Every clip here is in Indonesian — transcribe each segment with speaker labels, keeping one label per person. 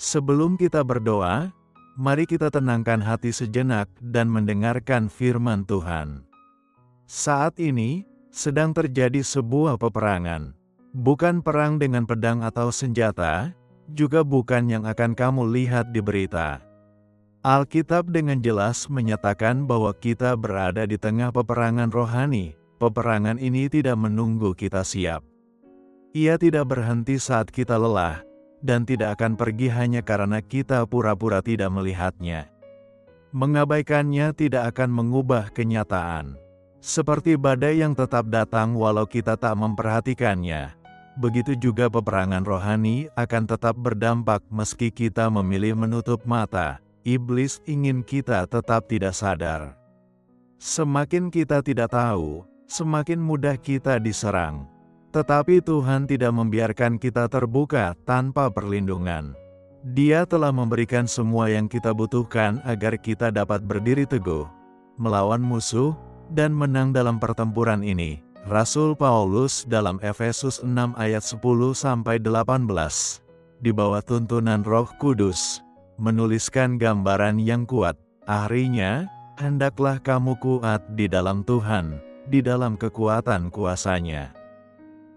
Speaker 1: Sebelum kita berdoa, mari kita tenangkan hati sejenak dan mendengarkan firman Tuhan. Saat ini, sedang terjadi sebuah peperangan. Bukan perang dengan pedang atau senjata, juga bukan yang akan kamu lihat di berita. Alkitab dengan jelas menyatakan bahwa kita berada di tengah peperangan rohani. Peperangan ini tidak menunggu kita siap. Ia tidak berhenti saat kita lelah, dan tidak akan pergi hanya karena kita pura-pura tidak melihatnya. Mengabaikannya tidak akan mengubah kenyataan. Seperti badai yang tetap datang walau kita tak memperhatikannya, begitu juga peperangan rohani akan tetap berdampak meski kita memilih menutup mata. Iblis ingin kita tetap tidak sadar. Semakin kita tidak tahu, semakin mudah kita diserang. Tetapi Tuhan tidak membiarkan kita terbuka tanpa perlindungan. Dia telah memberikan semua yang kita butuhkan agar kita dapat berdiri teguh, melawan musuh, dan menang dalam pertempuran ini. Rasul Paulus dalam Efesus 6 ayat 10-18, di bawah tuntunan Roh Kudus, menuliskan gambaran yang kuat. Akhirnya, hendaklah kamu kuat di dalam Tuhan, di dalam kekuatan kuasa-Nya.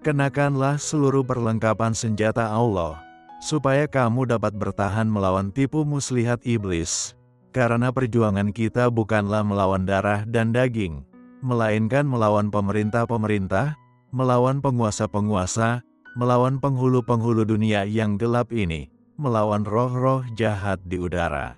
Speaker 1: Kenakanlah seluruh perlengkapan senjata Allah, supaya kamu dapat bertahan melawan tipu muslihat iblis. Karena perjuangan kita bukanlah melawan darah dan daging, melainkan melawan pemerintah-pemerintah, melawan penguasa-penguasa, melawan penghulu-penghulu dunia yang gelap ini, melawan roh-roh jahat di udara.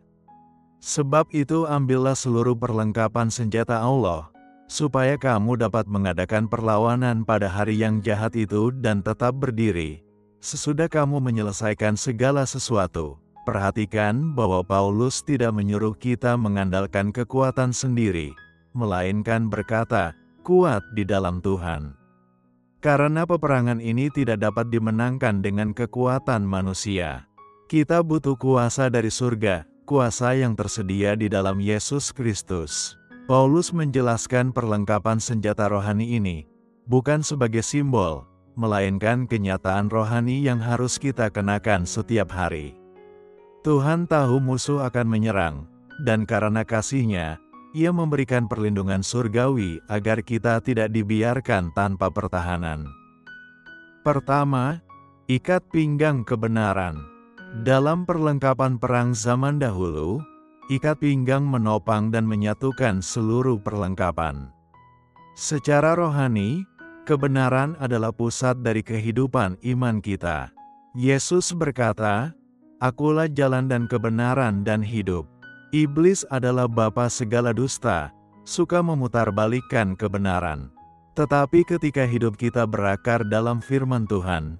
Speaker 1: Sebab itu ambillah seluruh perlengkapan senjata Allah, supaya kamu dapat mengadakan perlawanan pada hari yang jahat itu dan tetap berdiri. Sesudah kamu menyelesaikan segala sesuatu, perhatikan bahwa Paulus tidak menyuruh kita mengandalkan kekuatan sendiri, melainkan berkata, kuat di dalam Tuhan. Karena peperangan ini tidak dapat dimenangkan dengan kekuatan manusia. Kita butuh kuasa dari surga, kuasa yang tersedia di dalam Yesus Kristus. Paulus menjelaskan perlengkapan senjata rohani ini, bukan sebagai simbol, melainkan kenyataan rohani yang harus kita kenakan setiap hari. Tuhan tahu musuh akan menyerang, dan karena kasih-Nya, Ia memberikan perlindungan surgawi agar kita tidak dibiarkan tanpa pertahanan. Pertama, ikat pinggang kebenaran. Dalam perlengkapan perang zaman dahulu, ikat pinggang menopang dan menyatukan seluruh perlengkapan. Secara rohani, kebenaran adalah pusat dari kehidupan iman kita. Yesus berkata, "Akulah jalan dan kebenaran dan hidup." Iblis adalah bapa segala dusta, suka memutarbalikkan kebenaran. Tetapi ketika hidup kita berakar dalam firman Tuhan,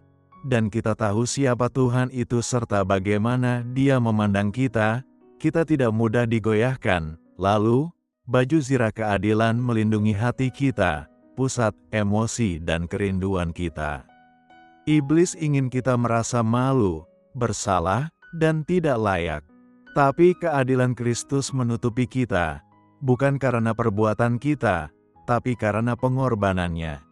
Speaker 1: dan kita tahu siapa Tuhan itu serta bagaimana Dia memandang kita, kita tidak mudah digoyahkan. Lalu, baju zirah keadilan melindungi hati kita, pusat emosi dan kerinduan kita. Iblis ingin kita merasa malu, bersalah, dan tidak layak. Tapi keadilan Kristus menutupi kita, bukan karena perbuatan kita, tapi karena pengorbanannya.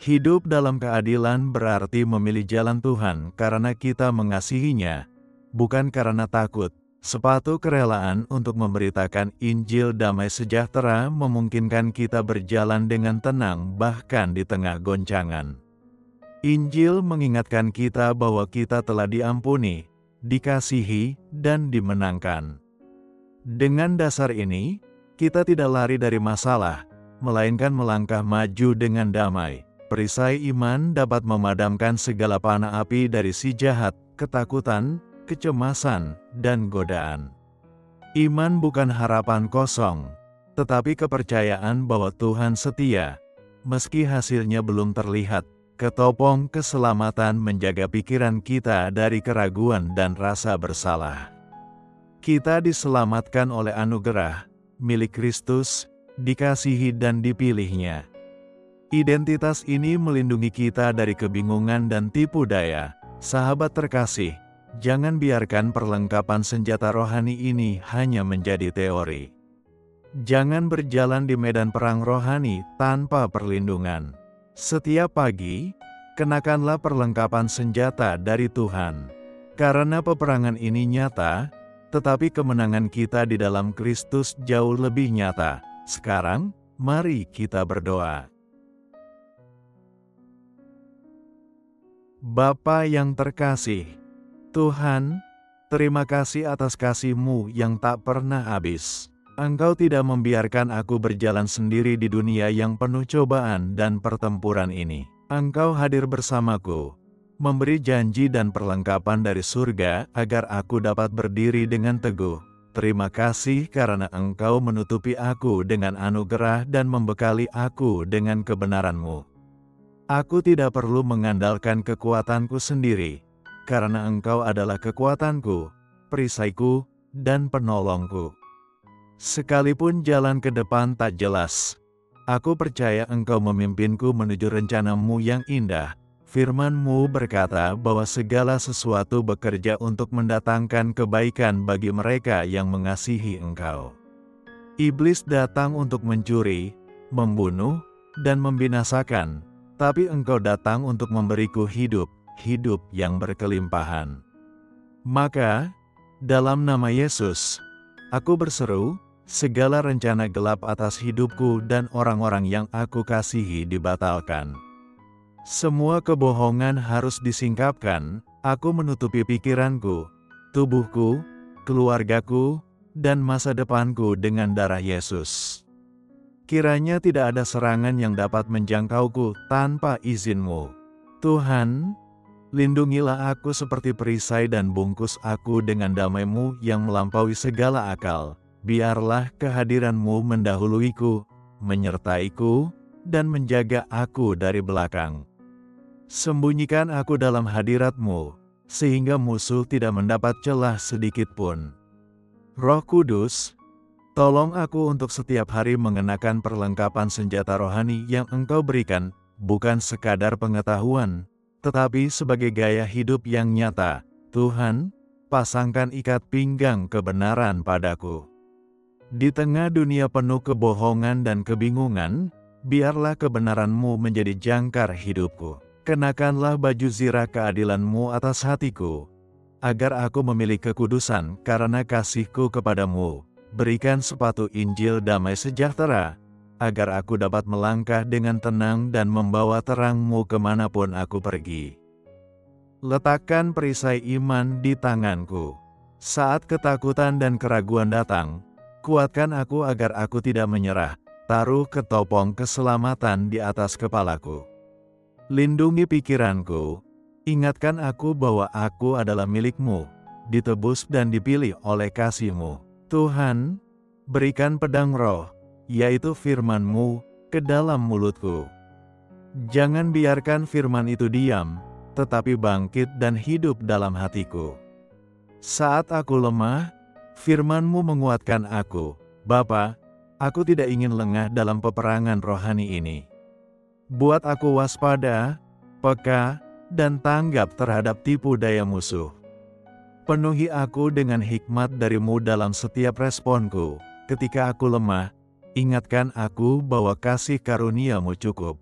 Speaker 1: Hidup dalam keadilan berarti memilih jalan Tuhan karena kita mengasihinya, bukan karena takut. Sepatu kerelaan untuk memberitakan Injil damai sejahtera memungkinkan kita berjalan dengan tenang bahkan di tengah goncangan. Injil mengingatkan kita bahwa kita telah diampuni, dikasihi, dan dimenangkan. Dengan dasar ini, kita tidak lari dari masalah, melainkan melangkah maju dengan damai. Perisai iman dapat memadamkan segala panah api dari si jahat, ketakutan, kecemasan, dan godaan. Iman bukan harapan kosong, tetapi kepercayaan bahwa Tuhan setia, meski hasilnya belum terlihat. Ketopong keselamatan menjaga pikiran kita dari keraguan dan rasa bersalah. Kita diselamatkan oleh anugerah, milik Kristus, dikasihi dan dipilih-Nya. Identitas ini melindungi kita dari kebingungan dan tipu daya. Sahabat terkasih, jangan biarkan perlengkapan senjata rohani ini hanya menjadi teori. Jangan berjalan di medan perang rohani tanpa perlindungan. Setiap pagi, kenakanlah perlengkapan senjata dari Tuhan. Karena peperangan ini nyata, tetapi kemenangan kita di dalam Kristus jauh lebih nyata. Sekarang, mari kita berdoa. Bapa yang terkasih, Tuhan, terima kasih atas kasih-Mu yang tak pernah habis. Engkau tidak membiarkan aku berjalan sendiri di dunia yang penuh cobaan dan pertempuran ini. Engkau hadir bersamaku, memberi janji dan perlengkapan dari surga agar aku dapat berdiri dengan teguh. Terima kasih karena Engkau menutupi aku dengan anugerah dan membekali aku dengan kebenaran-Mu. Aku tidak perlu mengandalkan kekuatanku sendiri, karena Engkau adalah kekuatanku, perisaiku, dan penolongku. Sekalipun jalan ke depan tak jelas, aku percaya Engkau memimpinku menuju rencana-Mu yang indah. Firman-Mu berkata bahwa segala sesuatu bekerja untuk mendatangkan kebaikan bagi mereka yang mengasihi Engkau. Iblis datang untuk mencuri, membunuh, dan membinasakan, tapi Engkau datang untuk memberiku hidup yang berkelimpahan. Maka, dalam nama Yesus, aku berseru, segala rencana gelap atas hidupku dan orang-orang yang aku kasihi dibatalkan. Semua kebohongan harus disingkapkan. Aku menutupi pikiranku, tubuhku, keluargaku, dan masa depanku dengan darah Yesus. Kiranya tidak ada serangan yang dapat menjangkauku tanpa izin-Mu. Tuhan, lindungilah aku seperti perisai dan bungkus aku dengan damai-Mu yang melampaui segala akal. Biarlah kehadiran-Mu mendahuluiku, menyertaiku, dan menjaga aku dari belakang. Sembunyikan aku dalam hadirat-Mu, sehingga musuh tidak mendapat celah sedikit pun. Roh Kudus, tolong aku untuk setiap hari mengenakan perlengkapan senjata rohani yang Engkau berikan, bukan sekadar pengetahuan, tetapi sebagai gaya hidup yang nyata. Tuhan, pasangkan ikat pinggang kebenaran padaku. Di tengah dunia penuh kebohongan dan kebingungan, biarlah kebenaran-Mu menjadi jangkar hidupku. Kenakanlah baju zirah keadilan-Mu atas hatiku, agar aku memilih kekudusan karena kasih-Ku kepadamu. Berikan sepatu Injil damai sejahtera, agar aku dapat melangkah dengan tenang dan membawa terang-Mu kemanapun aku pergi. Letakkan perisai iman di tanganku. Saat ketakutan dan keraguan datang, kuatkan aku agar aku tidak menyerah. Taruh ketopong keselamatan di atas kepalaku. Lindungi pikiranku, ingatkan aku bahwa aku adalah milik-Mu, ditebus dan dipilih oleh kasih-Mu. Tuhan, berikan pedang roh, yaitu firman-Mu, ke dalam mulutku. Jangan biarkan firman itu diam, tetapi bangkit dan hidup dalam hatiku. Saat aku lemah, firman-Mu menguatkan aku. Bapa, aku tidak ingin lengah dalam peperangan rohani ini. Buat aku waspada, peka, dan tanggap terhadap tipu daya musuh. Penuhi aku dengan hikmat dari-Mu dalam setiap responku. Ketika aku lemah, ingatkan aku bahwa kasih karunia-Mu cukup.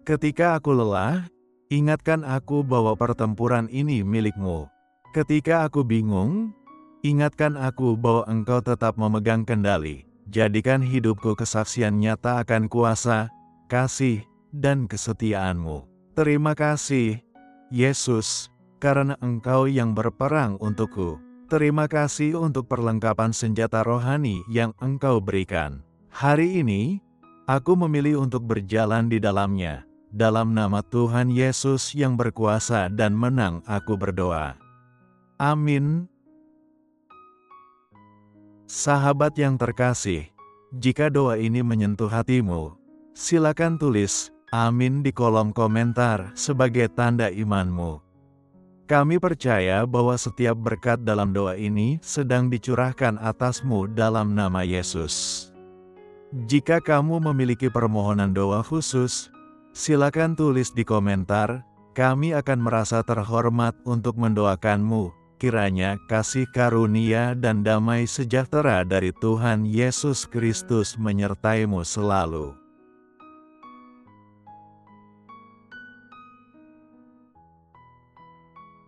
Speaker 1: Ketika aku lelah, ingatkan aku bahwa pertempuran ini milik-Mu. Ketika aku bingung, ingatkan aku bahwa Engkau tetap memegang kendali. Jadikan hidupku kesaksian nyata akan kuasa, kasih, dan kesetiaan-Mu. Terima kasih, Yesus, karena Engkau yang berperang untukku. Terima kasih untuk perlengkapan senjata rohani yang Engkau berikan. Hari ini, aku memilih untuk berjalan di dalamnya. Dalam nama Tuhan Yesus yang berkuasa dan menang aku berdoa. Amin. Sahabat yang terkasih, jika doa ini menyentuh hatimu, silakan tulis amin di kolom komentar sebagai tanda imanmu. Kami percaya bahwa setiap berkat dalam doa ini sedang dicurahkan atasmu dalam nama Yesus. Jika kamu memiliki permohonan doa khusus, silakan tulis di komentar. Kami akan merasa terhormat untuk mendoakanmu. Kiranya kasih karunia dan damai sejahtera dari Tuhan Yesus Kristus menyertaimu selalu.